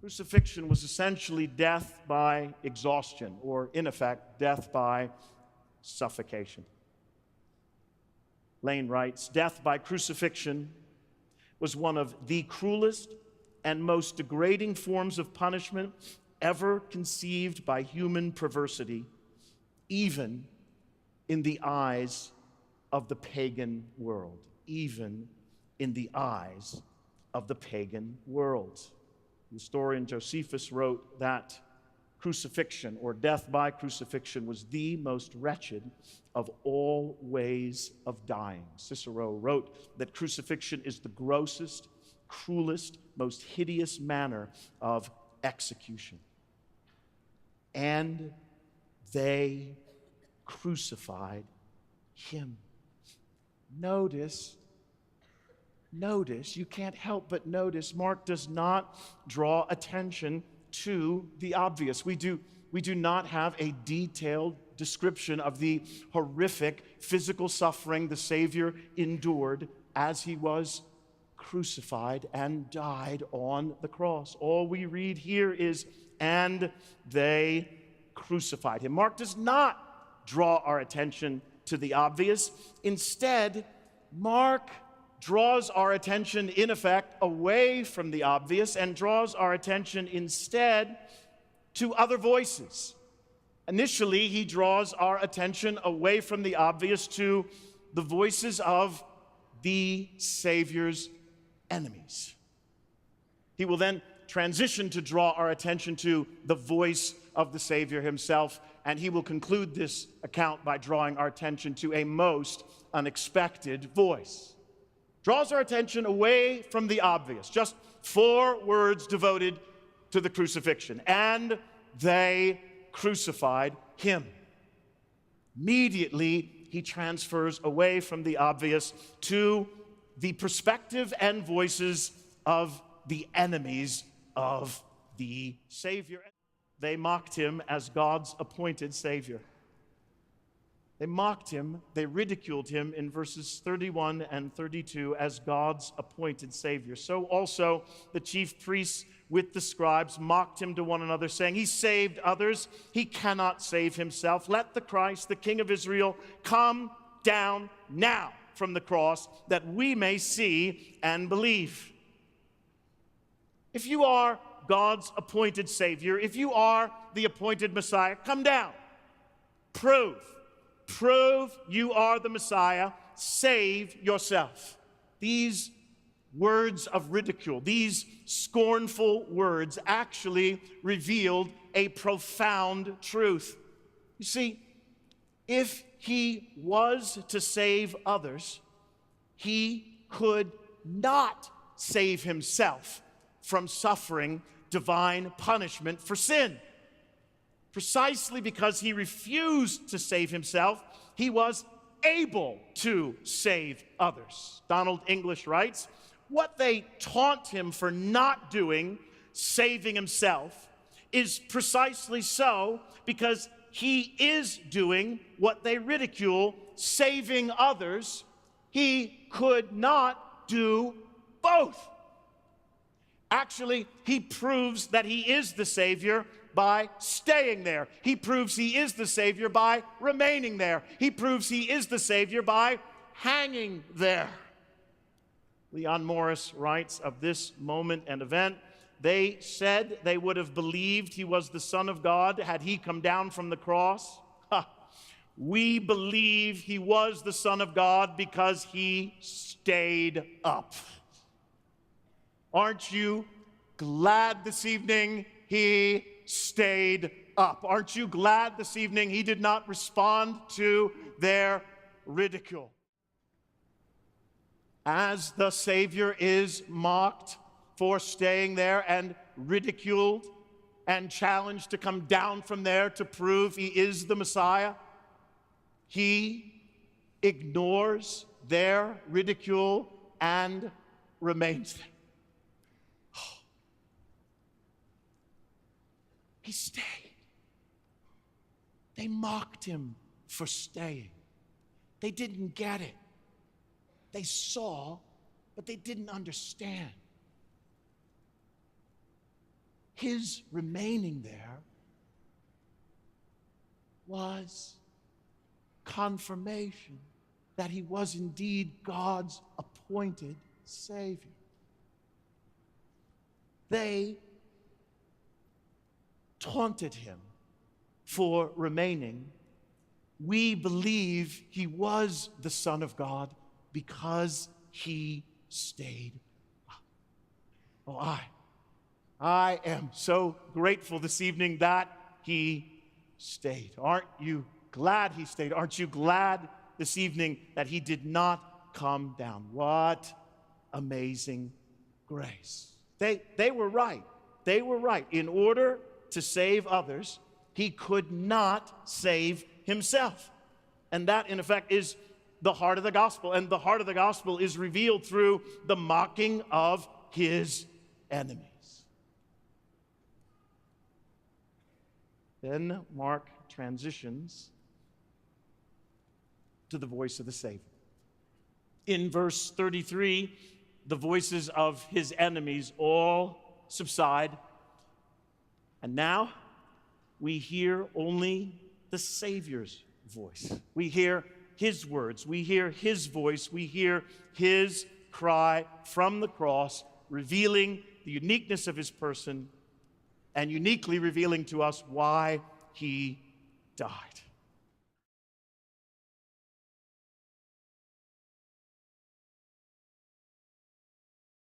Crucifixion was essentially death by exhaustion, or in effect, death by suffocation. Lane writes, "Death by crucifixion was one of the cruelest and most degrading forms of punishment ever conceived by human perversity, even in the eyes of the pagan world." Even in the eyes of the pagan world. The historian Josephus wrote that crucifixion, or death by crucifixion, was the most wretched of all ways of dying. Cicero wrote that crucifixion is the grossest, cruelest, most hideous manner of execution. And they crucified him. Notice, you can't help but notice, Mark does not draw attention to the obvious. We do not have a detailed description of the horrific physical suffering the Savior endured as he was crucified and died on the cross. All we read here is, "And they crucified him." Mark does not draw our attention to the obvious. Instead, Mark draws our attention, in effect, away from the obvious and draws our attention instead to other voices. Initially, he draws our attention away from the obvious to the voices of the Savior's enemies. He will then transition to draw our attention to the voice of the Savior himself, and he will conclude this account by drawing our attention to a most unexpected voice. Draws our attention away from the obvious. Just 4 words devoted to the crucifixion. "And they crucified him." Immediately, he transfers away from the obvious to the perspective and voices of the enemies of the Savior. They mocked him as God's appointed Savior. They mocked him, they ridiculed him in verses 31 and 32 as God's appointed Savior. So also the chief priests with the scribes mocked him to one another, saying, "He saved others, he cannot save himself. Let the Christ, the King of Israel, come down now from the cross, that we may see and believe." If you are God's appointed Savior, if you are the appointed Messiah, come down. Prove you are the Messiah. Save yourself. These words of ridicule, these scornful words, actually revealed a profound truth. You see, if he was to save others, he could not save himself from suffering divine punishment for sin. Precisely because he refused to save himself, he was able to save others. Donald English writes, "What they taunt him for not doing, saving himself, is precisely so because he is doing what they ridicule, saving others. He could not do both." Actually, he proves that he is the Savior by staying there. He proves he is the Savior by remaining there. He proves he is the Savior by hanging there. Leon Morris writes of this moment and event, "They said they would have believed he was the Son of God had he come down from the cross. We believe he was the Son of God because he stayed up." Aren't you glad this evening he stayed up? Aren't you glad this evening he did not respond to their ridicule? As the Savior is mocked for staying there and ridiculed and challenged to come down from there to prove he is the Messiah, he ignores their ridicule and remains there. He stayed. They mocked him for staying. They didn't get it. They saw, but they didn't understand. his remaining there was confirmation that he was indeed God's appointed Savior. They taunted him for remaining. We believe he was the Son of God because he stayed. Oh, I am so grateful this evening that he stayed. Aren't you glad he stayed? Aren't you glad this evening that he did not come down? What amazing grace. They were right. They were right. In order to save others, he could not save himself. And that, in effect, is the heart of the gospel. And the heart of the gospel is revealed through the mocking of his enemies. Then Mark transitions to the voice of the Savior. In verse 33, the voices of his enemies all subside. And now we hear only the Savior's voice. We hear his words. We hear his voice. We hear his cry from the cross, revealing the uniqueness of his person and uniquely revealing to us why he died.